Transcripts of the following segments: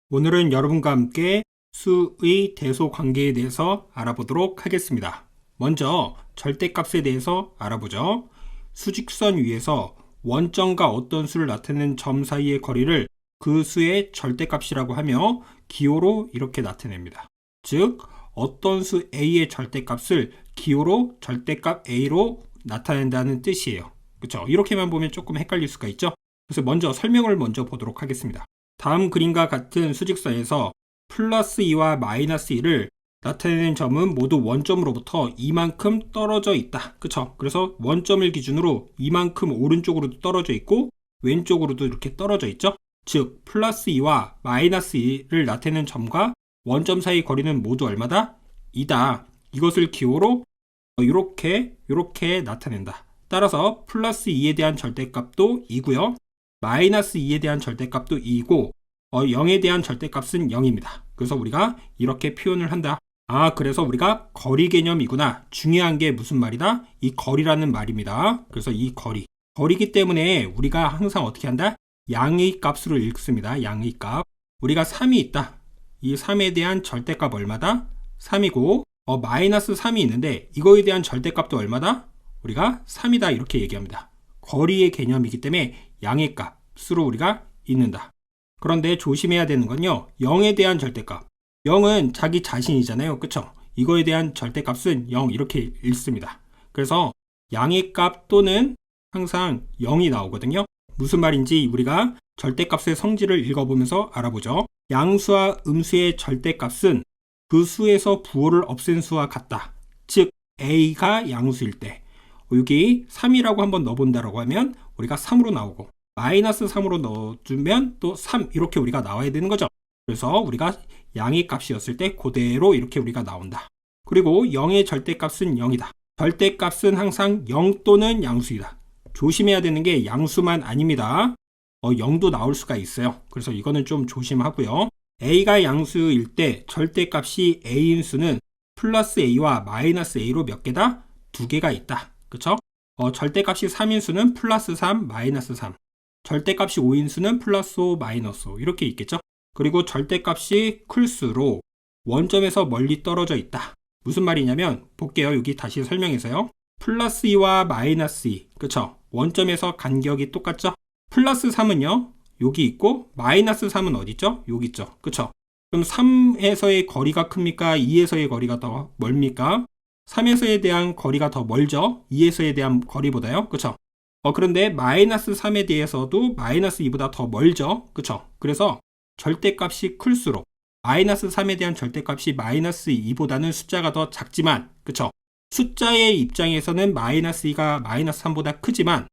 오늘은 여러분과 함께 수의 대소 관계에 대해서 알아보도록 하겠습니다. 먼저 절대값에 대해서 알아보죠. 수직선 위에서 원점과 어떤 수를 나타내는 점 사이의 거리를 그 수의 절대값이라고 하며 기호로 이렇게 나타냅니다. 즉 어떤 수 a의 절대값을 기호로 절대값 a로 나타낸다는 뜻이에요. 그렇죠? 이렇게만 보면 조금 헷갈릴 수가 있죠. 그래서 먼저 설명을 먼저 보도록 하겠습니다. 다음 그림과 같은 수직선에서 플러스 2와 마이너스 2를 나타내는 점은 모두 원점으로부터 이만큼 떨어져 있다. 그쵸? 그래서 원점을 기준으로 이만큼 오른쪽으로도 떨어져 있고 왼쪽으로도 이렇게 떨어져 있죠? 즉 플러스 2와 마이너스 2를 나타내는 점과 원점 사이 거리는 모두 얼마다? 2다. 이것을 기호로 이렇게 나타낸다. 따라서 플러스 2에 대한 절대값도 2고요. 마이너스 2에 대한 절대값도 2이고 0에 대한 절대값은 0입니다. 그래서 우리가 이렇게 표현을 한다. 그래서 우리가 거리 개념이구나. 중요한 게 무슨 말이다? 이 거리라는 말입니다. 그래서 이 거리기 때문에 우리가 항상 어떻게 한다? 양의 값으로 읽습니다. 양의 값. 우리가 3이 있다. 이 3에 대한 절대값 얼마다? 3이고 마이너스 3이 있는데 이거에 대한 절대값도 얼마다? 우리가 3이다 이렇게 얘기합니다. 거리의 개념이기 때문에 양의 값으로 우리가 읽는다. 그런데 조심해야 되는 건요. 0에 대한 절대값. 0은 자기 자신이잖아요. 그쵸? 이거에 대한 절대값은 0 이렇게 읽습니다. 그래서 양의 값 또는 항상 0이 나오거든요. 무슨 말인지 우리가 절대값의 성질을 읽어보면서 알아보죠. 양수와 음수의 절대값은 그 수에서 부호를 없앤 수와 같다. 즉 a가 양수일 때 여기 3이라고 한번 넣어본다라고 하면 우리가 3으로 나오고 마이너스 3으로 넣어주면 또 3 이렇게 우리가 나와야 되는 거죠. 그래서 우리가 양의 값이었을 때 그대로 이렇게 우리가 나온다. 그리고 0의 절대값은 0이다. 절대값은 항상 0 또는 양수이다. 조심해야 되는 게 양수만 아닙니다. 0도 나올 수가 있어요. 그래서 이거는 좀 조심하고요. a가 양수일 때 절대값이 a인 수는 플러스 a와 마이너스 a로 몇 개다? 2개가 있다. 그쵸? 절대값이 3인 수는 플러스 3, 마이너스 3. 절대값이 5인 수는 플러스 5, 마이너스 5 이렇게 있겠죠? 그리고 절대값이 클수록 원점에서 멀리 떨어져 있다. 무슨 말이냐면 볼게요. 여기 다시 설명해서요. 플러스 2와 마이너스 2 그쵸? 원점에서 간격이 똑같죠? 플러스 3은요. 여기 있고 마이너스 3은 어디 있죠? 여기 있죠. 그쵸? 그럼 3에서의 거리가 큽니까? 2에서의 거리가 더 멀습니까? 3에서에 대한 거리가 더 멀죠? 2에서에 대한 거리보다요. 그쵸? 그런데 마이너스 3에 대해서도 마이너스 2보다 더 멀죠? 그쵸? 그래서 절대값이 클수록 마이너스 3에 대한 절대값이 마이너스 2보다는 숫자가 더 작지만 그쵸? 숫자의 입장에서는 마이너스 2가 마이너스 3보다 크지만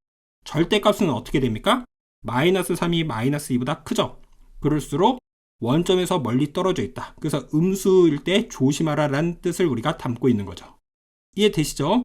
절대값은 어떻게 됩니까? 마이너스 3이 마이너스 2보다 크죠? 그럴수록 원점에서 멀리 떨어져 있다. 그래서 음수일 때 조심하라 라는 뜻을 우리가 담고 있는 거죠. 이해되시죠?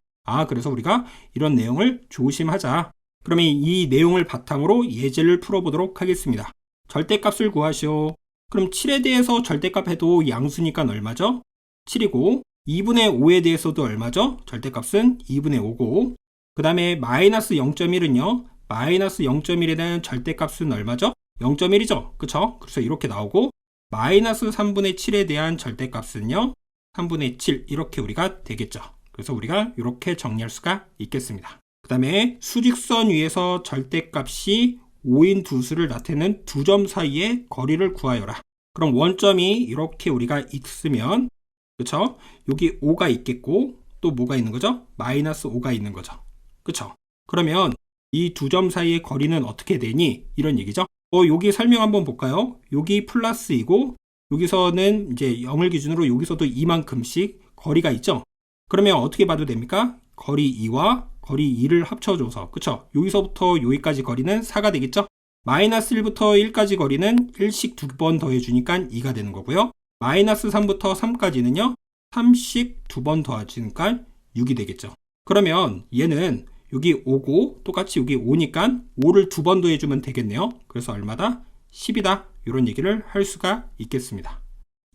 그래서 우리가 이런 내용을 조심하자. 그러면 이 내용을 바탕으로 예제를 풀어보도록 하겠습니다. 절대값을 구하시오. 그럼 7에 대해서 절대값 해도 양수니까 얼마죠? 7이고 2분의 5에 대해서도 얼마죠? 절대값은 2분의 5고 그 다음에 마이너스 0.1은요. 마이너스 0.1에 대한 절대값은 얼마죠? 0.1이죠. 그쵸? 그래서 이렇게 나오고 마이너스 3분의 7에 대한 절대값은요. 3분의 7 이렇게 우리가 되겠죠. 그래서 우리가 이렇게 정리할 수가 있겠습니다. 그 다음에 수직선 위에서 절대값이 5인 두 수를 나타내는 두 점 사이의 거리를 구하여라. 그럼 원점이 이렇게 우리가 있으면 그쵸? 여기 5가 있겠고 또 뭐가 있는 거죠? 마이너스 5가 있는 거죠. 그쵸? 그러면 이 두 점 사이의 거리는 어떻게 되니? 이런 얘기죠. 여기 설명 한번 볼까요? 여기 플러스이고 여기서는 이제 0을 기준으로 여기서도 이만큼씩 거리가 있죠. 그러면 어떻게 봐도 됩니까? 거리 2와 거리 2를 합쳐줘서 그쵸? 여기서부터 여기까지 거리는 4가 되겠죠? 마이너스 1부터 1까지 거리는 1씩 2번 더해주니까 2가 되는 거고요. 마이너스 3부터 3까지는요 3씩 2번 더해주니까 6이 되겠죠. 그러면 얘는 여기 5고 똑같이 여기 5니까 5를 2번 더해주면 되겠네요. 그래서 얼마다? 10이다. 이런 얘기를 할 수가 있겠습니다.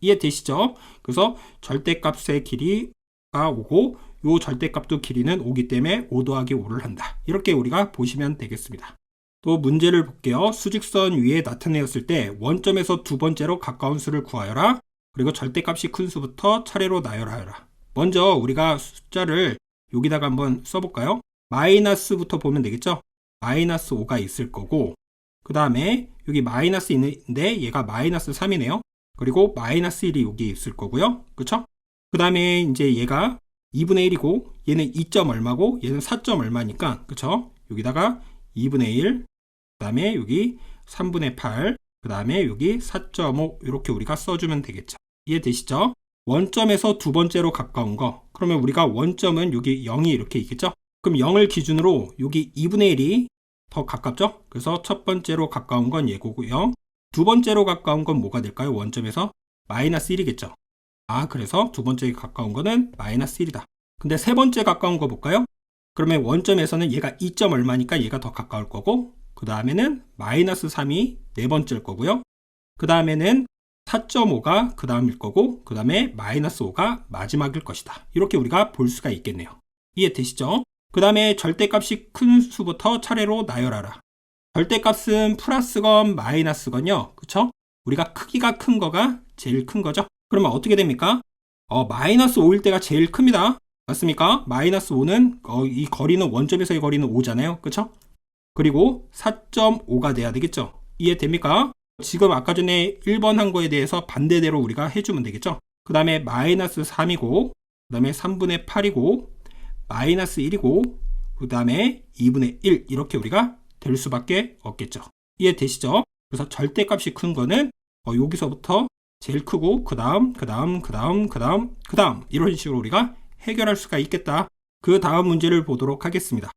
이해되시죠? 그래서 절대값의 길이가 5고 요 절대값도 길이는 5기 때문에 5 더하기 5를 한다. 이렇게 우리가 보시면 되겠습니다. 또 문제를 볼게요. 수직선 위에 나타내었을 때 원점에서 두 번째로 가까운 수를 구하여라. 그리고 절대값이 큰 수부터 차례로 나열하여라. 먼저 우리가 숫자를 여기다가 한번 써볼까요? 마이너스부터 보면 되겠죠? 마이너스 5가 있을 거고, 그 다음에 여기 마이너스 있는데 얘가 마이너스 3이네요. 그리고 마이너스 1이 여기 있을 거고요. 그쵸? 그 다음에 이제 얘가 2분의 1이고 얘는 2점 얼마고 얘는 4점 얼마니까, 그쵸? 여기다가 2분의 1, 그 다음에 여기 3분의 8, 그 다음에 여기 4.5 이렇게 우리가 써주면 되겠죠. 이해되시죠? 원점에서 두 번째로 가까운 거, 그러면 우리가 원점은 여기 0이 이렇게 있겠죠? 그럼 0을 기준으로 여기 2분의 1이 더 가깝죠? 그래서 첫 번째로 가까운 건 얘고요. 두 번째로 가까운 건 뭐가 될까요? 원점에서 마이너스 1이겠죠. 그래서 두 번째에 가까운 거는 마이너스 1이다. 근데 세 번째 가까운 거 볼까요? 그러면 원점에서는 얘가 2점 얼마니까 얘가 더 가까울 거고, 그 다음에는 마이너스 3이 네 번째일 거고요. 그 다음에는 4.5가 그 다음일 거고, 그 다음에 마이너스 5가 마지막일 것이다. 이렇게 우리가 볼 수가 있겠네요. 이해되시죠? 그 다음에 절대값이 큰 수부터 차례로 나열하라. 절대값은 플러스건 마이너스건요. 그쵸? 우리가 크기가 큰 거가 제일 큰 거죠. 그러면 어떻게 됩니까? 마이너스 5일 때가 제일 큽니다. 맞습니까? 마이너스 5는 이 거리는 원점에서의 거리는 5잖아요. 그쵸? 그리고 4.5가 돼야 되겠죠. 이해됩니까? 지금 아까 전에 1번 한 거에 대해서 반대대로 우리가 해주면 되겠죠. 그 다음에 마이너스 3이고, 그 다음에 3분의 8이고, 마이너스 1이고, 그 다음에 2분의 1 이렇게 우리가 될 수밖에 없겠죠. 이해되시죠? 그래서 절대값이 큰 거는 여기서부터 제일 크고 그 다음 이런 식으로 우리가 해결할 수가 있겠다. 그 다음 문제를 보도록 하겠습니다.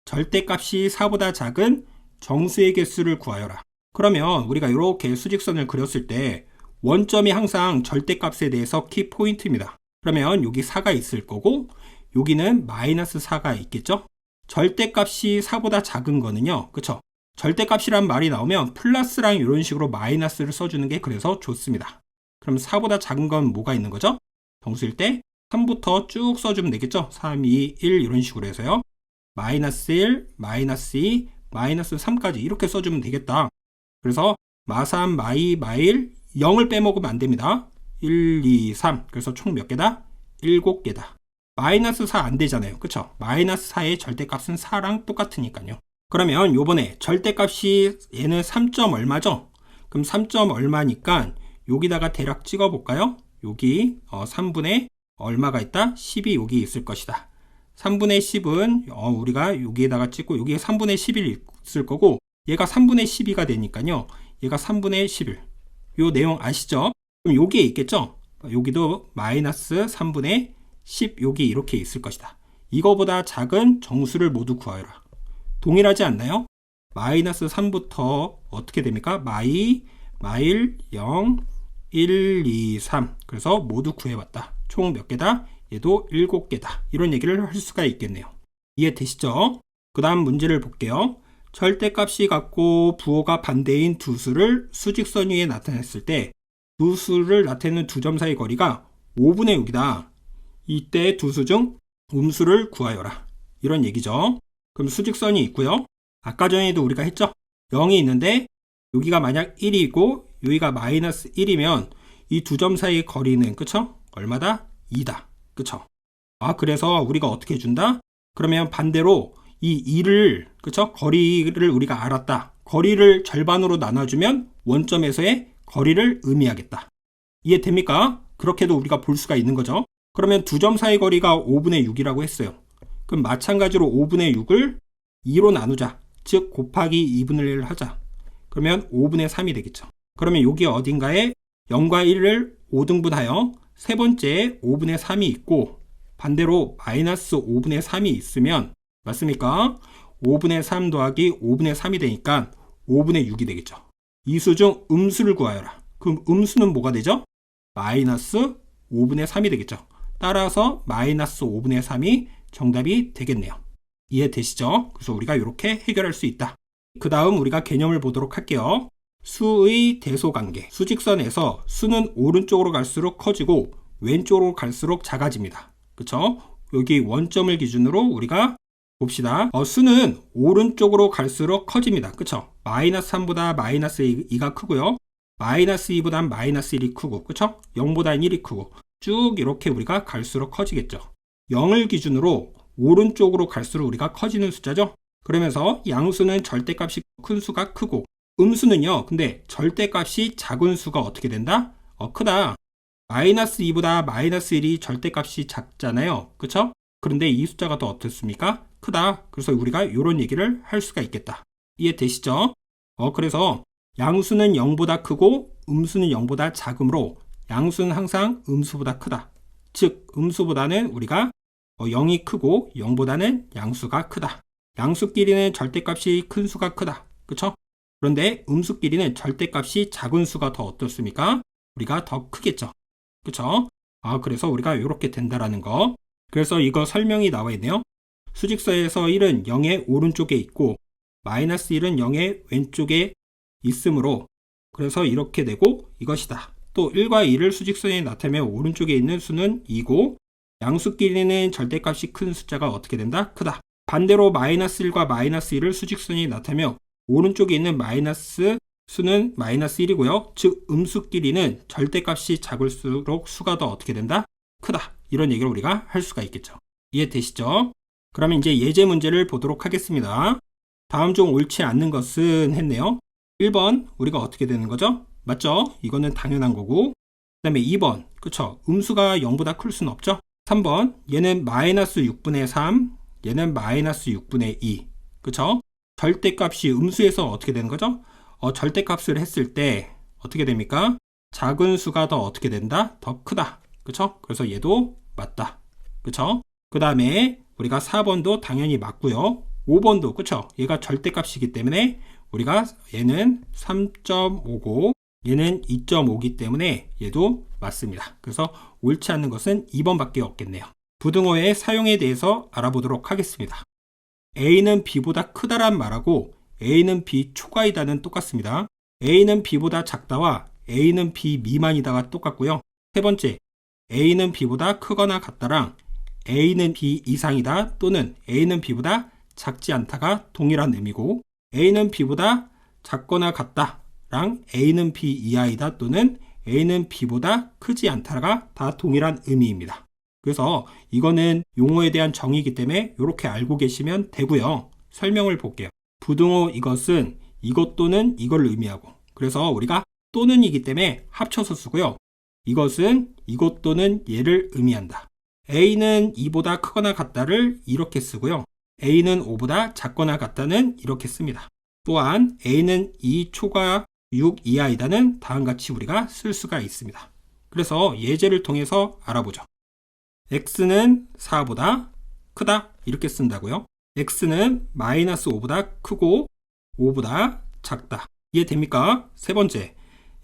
절대값이 4보다 작은 정수의 개수를 구하여라. 그러면 우리가 이렇게 수직선을 그렸을 때 원점이 항상 절대값에 대해서 키포인트입니다. 그러면 여기 4가 있을 거고 여기는 마이너스 4가 있겠죠? 절대값이 4보다 작은 거는요. 그쵸? 절대값이란 말이 나오면 플러스랑 이런 식으로 마이너스를 써주는 게 그래서 좋습니다. 그럼 4보다 작은 건 뭐가 있는 거죠? 정수일 때 3부터 쭉 써주면 되겠죠? 3, 2, 1 이런 식으로 해서요. 마이너스 1, 마이너스 2, 마이너스 3까지 이렇게 써주면 되겠다. 그래서 마3, 마2, 마1, 0을 빼먹으면 안 됩니다. 1, 2, 3. 그래서 총 몇 개다? 7개다. 마이너스 4 안 되잖아요. 그쵸? 마이너스 4의 절대값은 4랑 똑같으니까요. 그러면 요번에 절대값이 얘는 3점 얼마죠? 그럼 3점 얼마니까 여기다가 대략 찍어볼까요? 여기 3분의 얼마가 있다? 10이 여기 있을 것이다. 3분의 10은 우리가 여기에다가 찍고 여기에 3분의 11이 있을 거고 얘가 3분의 12가 되니까요. 얘가 3분의 11. 요 내용 아시죠? 그럼 여기에 있겠죠? 여기도 마이너스 3분의 10 여기 이렇게 있을 것이다. 이거보다 작은 정수를 모두 구하여라. 동일하지 않나요? 마이너스 3부터 어떻게 됩니까? 마이, 마일, 0, 1, 2, 3. 그래서 모두 구해봤다. 총 몇 개다? 얘도 7개다. 이런 얘기를 할 수가 있겠네요. 이해되시죠? 그 다음 문제를 볼게요. 절대값이 같고 부호가 반대인 두 수를 수직선 위에 나타냈을 때 두 수를 나타내는 두 점 사이 거리가 5분의 6이다. 이때 두 수 중 음수를 구하여라. 이런 얘기죠. 그럼 수직선이 있고요. 아까 전에도 우리가 했죠. 0이 있는데 여기가 만약 1이고 여기가 마이너스 1이면 이 두 점 사이의 거리는 그쵸? 얼마다? 2다. 그쵸? 그래서 우리가 어떻게 해준다? 그러면 반대로 이 2를 그쵸? 거리를 우리가 알았다. 거리를 절반으로 나눠주면 원점에서의 거리를 의미하겠다. 이해됩니까? 그렇게도 우리가 볼 수가 있는 거죠. 그러면 두 점 사이 거리가 5분의 6이라고 했어요. 그럼 마찬가지로 5분의 6을 2로 나누자. 즉 곱하기 2분의 1을 하자. 그러면 5분의 3이 되겠죠. 그러면 여기 어딘가에 0과 1을 5등분하여 세 번째에 5분의 3이 있고 반대로 마이너스 5분의 3이 있으면 맞습니까? 5분의 3 더하기 5분의 3이 되니까 5분의 6이 되겠죠. 이 수 중 음수를 구하여라. 그럼 음수는 뭐가 되죠? 마이너스 5분의 3이 되겠죠. 따라서 마이너스 5분의 3이 정답이 되겠네요. 이해되시죠? 그래서 우리가 이렇게 해결할 수 있다. 그 다음 우리가 개념을 보도록 할게요. 수의 대소관계. 수직선에서 수는 오른쪽으로 갈수록 커지고 왼쪽으로 갈수록 작아집니다. 그쵸? 여기 원점을 기준으로 우리가 봅시다. 수는 오른쪽으로 갈수록 커집니다. 그쵸? 마이너스 3보다 마이너스 2가 크고요. 마이너스 2보다 마이너스 1이 크고, 그쵸? 0보다 1이 크고, 쭉 이렇게 우리가 갈수록 커지겠죠. 0을 기준으로 오른쪽으로 갈수록 우리가 커지는 숫자죠. 그러면서 양수는 절대값이 큰 수가 크고, 음수는요, 근데 절대값이 작은 수가 어떻게 된다? 크다. 마이너스 2보다 마이너스 1이 절대값이 작잖아요. 그쵸? 그런데 이 숫자가 더 어떻습니까? 크다. 그래서 우리가 이런 얘기를 할 수가 있겠다. 이해되시죠? 그래서 양수는 0보다 크고 음수는 0보다 작으므로 양수는 항상 음수보다 크다. 즉 음수보다는 우리가 0이 크고 0보다는 양수가 크다. 양수끼리는 절대값이 큰 수가 크다. 그쵸? 그런데 음수끼리는 절대값이 작은 수가 더 어떻습니까? 우리가 더 크겠죠. 그쵸? 그래서 우리가 이렇게 된다라는 거. 그래서 이거 설명이 나와 있네요. 수직서에서 1은 0의 오른쪽에 있고 마이너스 1은 0의 왼쪽에 있으므로 그래서 이렇게 되고 이것이다. 또 1과 2를 수직선에 나타내면 오른쪽에 있는 수는 2고 양수끼리는 절대값이 큰 숫자가 어떻게 된다? 크다. 반대로 마이너스 1과 마이너스 2를 수직선에 나타내면 오른쪽에 있는 마이너스 수는 마이너스 1이고요. 즉 음수끼리는 절대값이 작을수록 수가 더 어떻게 된다? 크다. 이런 얘기를 우리가 할 수가 있겠죠. 이해되시죠? 그러면 이제 예제 문제를 보도록 하겠습니다. 다음 중 옳지 않는 것은 했네요. 1번 우리가 어떻게 되는 거죠? 맞죠? 이거는 당연한 거고. 그 다음에 2번 그쵸? 음수가 0보다 클 수는 없죠? 3번 얘는 마이너스 6분의 3 얘는 마이너스 6분의 2 그쵸? 절대값이 음수에서 어떻게 되는 거죠? 절대값을 했을 때 어떻게 됩니까? 작은 수가 더 어떻게 된다? 더 크다. 그쵸? 그래서 얘도 맞다. 그쵸? 그 다음에 우리가 4번도 당연히 맞고요. 5번도 그쵸? 얘가 절대값이기 때문에 우리가 얘는 3.5고 얘는 2.5기 때문에 얘도 맞습니다. 그래서 옳지 않는 것은 2번밖에 없겠네요. 부등호의 사용에 대해서 알아보도록 하겠습니다. A는 B보다 크다란 말하고 A는 B 초과이다는 똑같습니다. A는 B보다 작다와 A는 B 미만이다가 똑같고요. 세 번째, A는 B보다 크거나 같다랑 A는 B 이상이다 또는 A는 B보다 작지 않다가 동일한 의미고 A는 B보다 작거나 같다랑 A는 B 이하이다 또는 A는 B보다 크지 않다가 다 동일한 의미입니다. 그래서 이거는 용어에 대한 정의이기 때문에 이렇게 알고 계시면 되고요. 설명을 볼게요. 부등호 이것은 이것 또는 이걸 의미하고 그래서 우리가 또는이기 때문에 합쳐서 쓰고요. 이것은 이것 또는 얘를 의미한다. A는 2보다 크거나 같다를 이렇게 쓰고요. A는 5보다 작거나 같다는 이렇게 씁니다. 또한 A는 2 초과 6 이하이다는 다음같이 우리가 쓸 수가 있습니다. 그래서 예제를 통해서 알아보죠. X는 4보다 크다 이렇게 쓴다고요. X는 마이너스 5보다 크고 5보다 작다. 이해됩니까? 세 번째,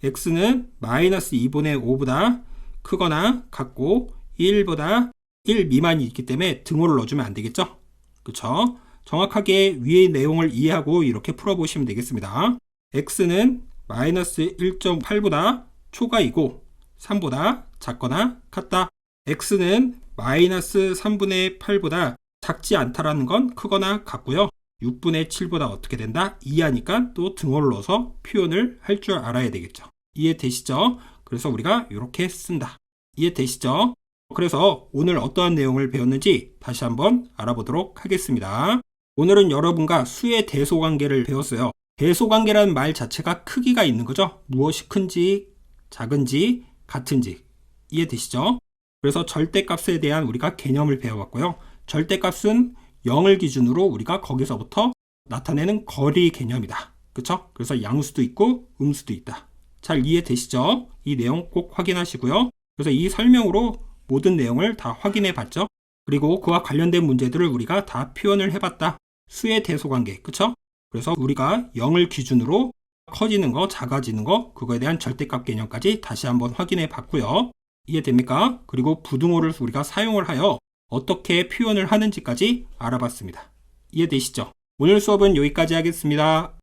X는 마이너스 2분의 5보다 크거나 같고 1보다 1 미만이 있기 때문에 등호를 넣어주면 안 되겠죠? 그쵸? 정확하게 위의 내용을 이해하고 이렇게 풀어보시면 되겠습니다. X는 마이너스 1.8보다 초과이고 3보다 작거나 같다. X는 마이너스 3분의 8보다 작지 않다라는 건 크거나 같고요. 6분의 7보다 어떻게 된다? 이하니까 또 등호를 넣어서 표현을 할 줄 알아야 되겠죠. 이해되시죠? 그래서 우리가 이렇게 쓴다. 이해되시죠? 그래서 오늘 어떠한 내용을 배웠는지 다시 한번 알아보도록 하겠습니다. 오늘은 여러분과 수의 대소관계를 배웠어요. 대소관계라는 말 자체가 크기가 있는 거죠. 무엇이 큰지, 작은지, 같은지. 이해되시죠? 그래서 절대값에 대한 우리가 개념을 배워봤고요. 절대값은 0을 기준으로 우리가 거기서부터 나타내는 거리 개념이다. 그쵸? 그래서 양수도 있고 음수도 있다. 잘 이해되시죠? 이 내용 꼭 확인하시고요. 그래서 이 설명으로 모든 내용을 다 확인해 봤죠? 그리고 그와 관련된 문제들을 우리가 다 표현을 해봤다. 수의 대소관계, 그쵸? 그래서 우리가 0을 기준으로 커지는 거, 작아지는 거, 그거에 대한 절대값 개념까지 다시 한번 확인해 봤고요. 이해됩니까? 그리고 부등호를 우리가 사용을 하여 어떻게 표현을 하는지까지 알아봤습니다. 이해되시죠? 오늘 수업은 여기까지 하겠습니다.